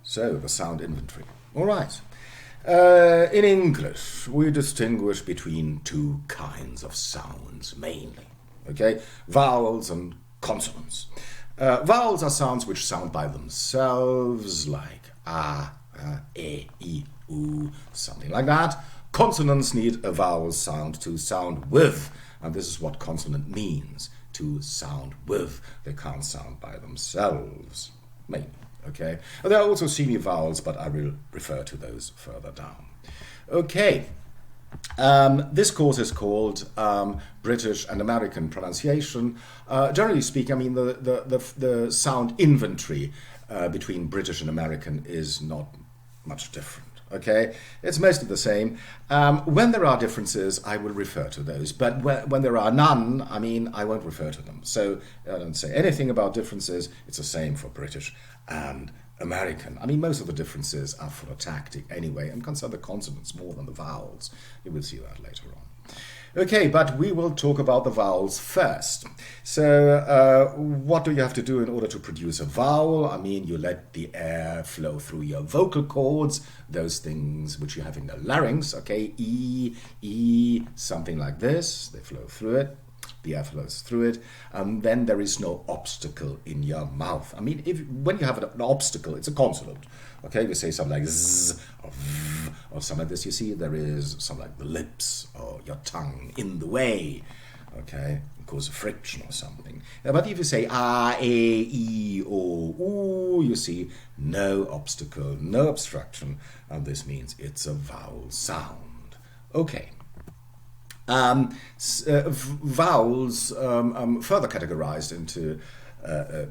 So, the sound inventory. All right. In English, we distinguish between two kinds of sounds, mainly. Okay? Vowels and consonants. Vowels are sounds which sound by themselves, like a, e, I, u, something like that. Consonants need a vowel sound to sound with, and this is what consonant means, to sound with. They can't sound by themselves, mainly. Okay. There are also semi-vowels, but I will refer to those further down. Okay. This course is called British and American pronunciation. Generally speaking, I mean the sound inventory between British and American is not much different. Okay, it's mostly the same. When there are differences, I will refer to those. But when there are none, I mean, I won't refer to them. So I don't say anything about differences. It's the same for British and American. I mean, most of the differences are phonotactic anyway and concern the consonants more than the vowels. You will see that later on. Okay, but we will talk about the vowels first. So what do you have to do in order to produce a vowel? I mean, you let the air flow through your vocal cords, those things which you have in the larynx, okay? E, something like this. They flow through it. The air flows through it, and then there is no obstacle in your mouth. I mean, when you have an obstacle, it's a consonant. Okay, you say something like z or v or something like this. You see, there is something like the lips or your tongue in the way. Okay, cause friction or something. But if you say a, e, I, o, u, you see no obstacle, no obstruction, and this means it's a vowel sound. Okay. Vowels further categorized into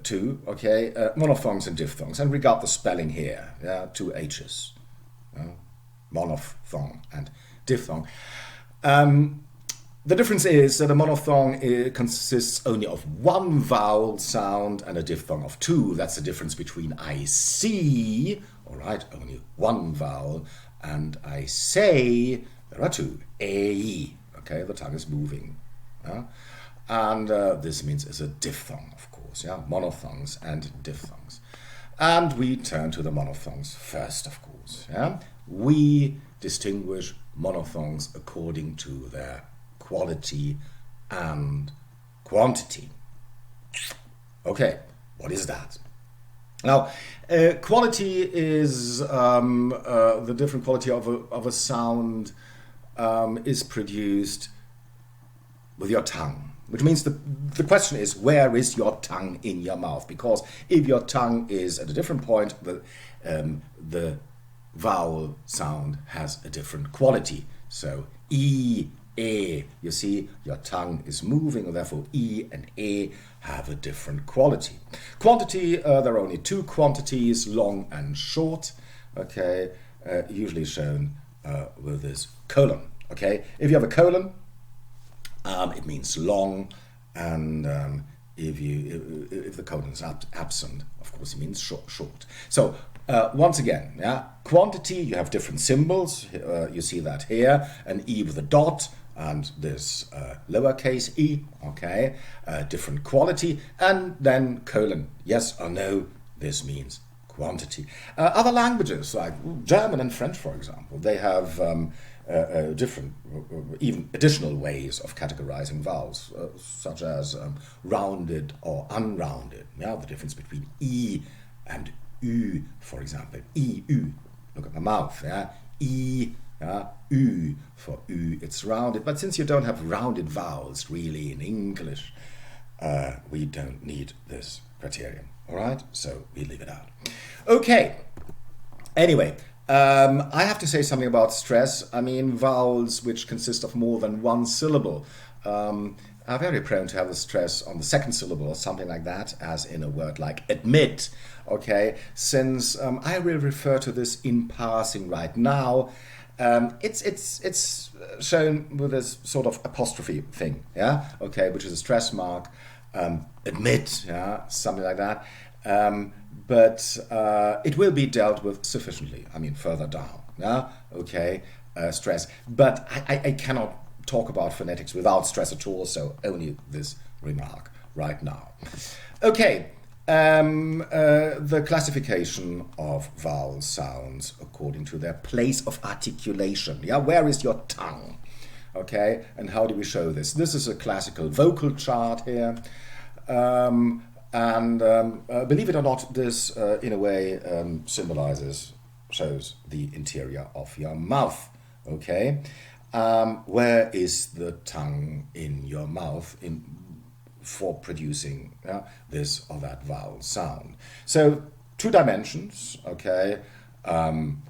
two, okay, monophthongs and diphthongs, and regard the spelling here, yeah, two H's, monophthong and diphthong. The difference is that a monophthong consists only of one vowel sound and a diphthong of two. That's the difference between I see, all right, only one vowel, and I say, there are two, A. Okay, the tongue is moving. And this means it's a diphthong, of course, yeah, monophthongs and diphthongs. And we turn to the monophthongs first, of course. Yeah? We distinguish monophthongs according to their quality and quantity. Okay, what is that? Now, quality is the different quality of a sound is produced with your tongue, which means the question is, where is your tongue in your mouth? Because if your tongue is at a different point, the vowel sound has a different quality. So E, E, you see, your tongue is moving, and therefore E and E have a different quality. Quantity, there are only two quantities, long and short, okay, usually shown with this colon. Okay, if you have a colon, it means long, and if the colon is absent, of course, it means short. So once again, yeah, quantity, you have different symbols. You see that here, an E with a dot, and this lowercase e. Okay, different quality, and then colon, yes or no. This means quantity. Other languages like German and French, for example, they have different, even additional ways of categorizing vowels, such as rounded or unrounded. Yeah, the difference between E and U, for example. E, U. Look at my mouth. Yeah, E, U. For U, it's rounded. But since you don't have rounded vowels really in English, we don't need this criterion. All right, so we leave it out. Okay. Anyway. I have to say something about stress. I mean, vowels which consist of more than one syllable are very prone to have the stress on the second syllable or something like that, as in a word like admit. Okay, since I will refer to this in passing right now, it's shown with this sort of apostrophe thing, yeah, okay, which is a stress mark. Admit, yeah, something like that. But it will be dealt with sufficiently, I mean, further down, yeah, okay, stress. But I cannot talk about phonetics without stress at all, so only this remark right now. Okay, The classification of vowel sounds according to their place of articulation. Yeah, where is your tongue? Okay, and how do we show this? This is a classical vocal chart here. Believe it or not, this in a way shows the interior of your mouth. Okay, where is the tongue in your mouth for producing this or that vowel sound? So 2 dimensions, okay,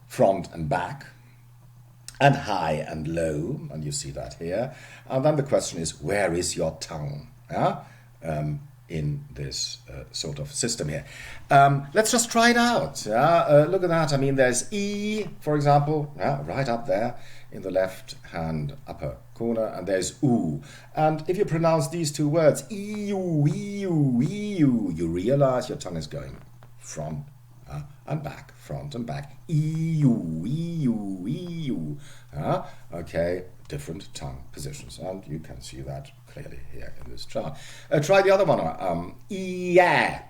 front and back, and high and low, and you see that here. And then the question is, where is your tongue? Yeah? In this sort of system here. Let's just try it out. Look at that. I mean, there's E, for example, right up there in the left-hand upper corner, and there's U. And if you pronounce these 2 words, E-U, E-U, E-U, you realize your tongue is going front and back, front and back. E-U, E-U, E-U. Okay, different tongue positions, and you can see that clearly here in this chart. Try the other one, E-A.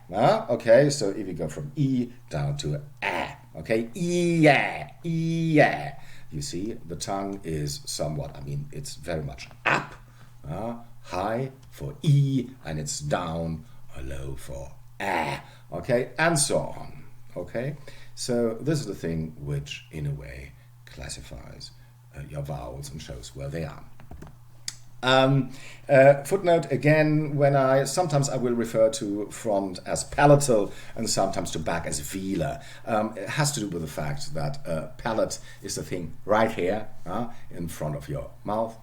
Okay, so if you go from E down to A, okay, E-A, E-A. You see, the tongue is somewhat, I mean, it's very much up, high for E, and it's down or low for A, okay, and so on, okay. So this is the thing which, in a way, classifies your vowels and shows where they are. Footnote again, sometimes I will refer to front as palatal and sometimes to back as velar. It has to do with the fact that palate is the thing right here in front of your mouth,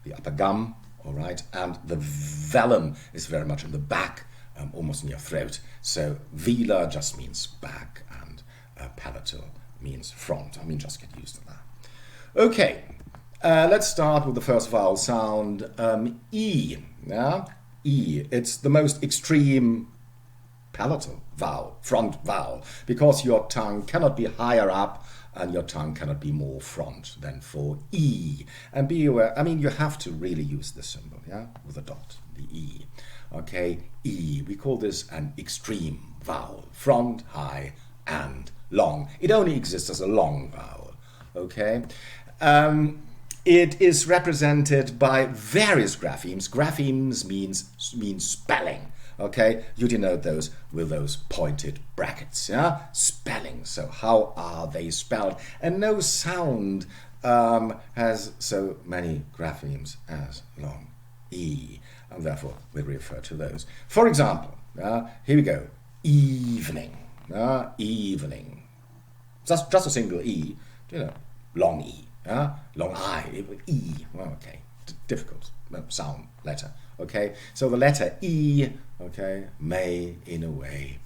the upper gum, all right, and the velum is very much in the back, almost in your throat. So velar just means back and palatal means front. I mean, just get used to that. Okay. Let's start with the first vowel sound, E. E. It's the most extreme palatal vowel, front vowel, because your tongue cannot be higher up and your tongue cannot be more front than for E. And be aware, I mean, you have to really use this symbol, with a dot, the E. Okay, E. We call this an extreme vowel, front, high, and long. It only exists as a long vowel, okay? It is represented by various graphemes. Graphemes means spelling. Okay, you denote those with those pointed brackets. Spelling. So how are they spelled? And no sound has so many graphemes as long E, and therefore we refer to those. For example, here we go. Evening. Evening. Just a single E. Long E. Long I, E, well, okay, difficult sound letter, okay, so the letter E, okay, may in a way,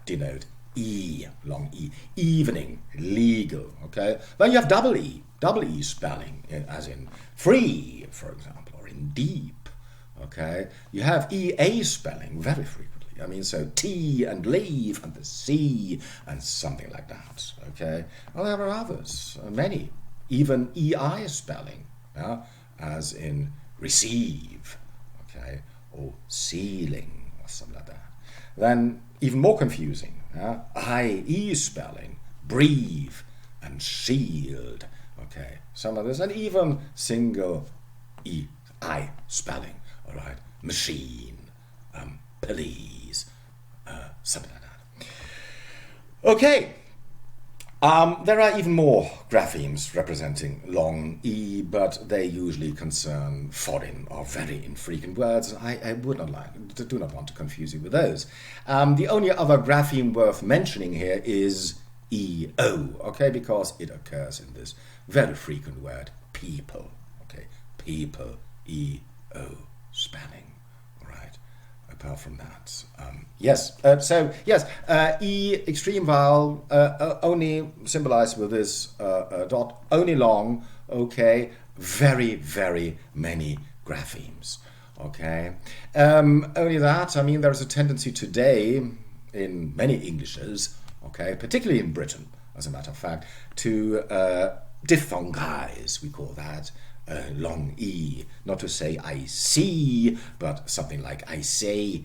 denote E, long E, evening, legal, okay, then you have double E spelling, as in free, for example, or in deep, okay, you have EA spelling very frequently, I mean, so tea and leave and the sea and something like that, okay, well, there are others, many. Even EI spelling, as in receive, okay, or ceiling, or something like that. Then, even more confusing, IE spelling, breathe, and shield, okay, some others, and even single EI spelling, all right, machine, police, something like that. Okay. There are even more graphemes representing long E, but they usually concern foreign or very infrequent words. I do not want to confuse you with those. The only other grapheme worth mentioning here is EO, okay, because it occurs in this very frequent word, people, okay, people, EO spelling, all right. Apart from that, yes. E extreme vowel only symbolized with this dot, only long. Okay, very, very many graphemes. Okay, only that. I mean, there is a tendency today in many Englishes, okay, particularly in Britain, as a matter of fact, to diphthongize. We call that. Long E, not to say I see, but something like I say,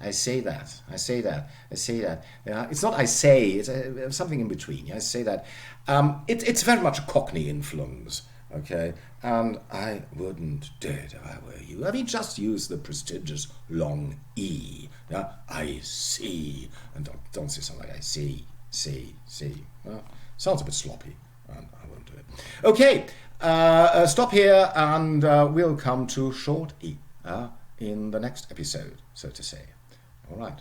I say that. I say that. I say that. Yeah, it's not I say. It's something in between. Yeah, I say that. It's very much a Cockney influence. Okay, and I wouldn't do it if I were you. I mean, just use the prestigious long E. Yeah, I see, and don't say something like I see. Sounds a bit sloppy, and I won't do it. Okay, stop here, and we'll come to short E in the next episode, so to say. All right.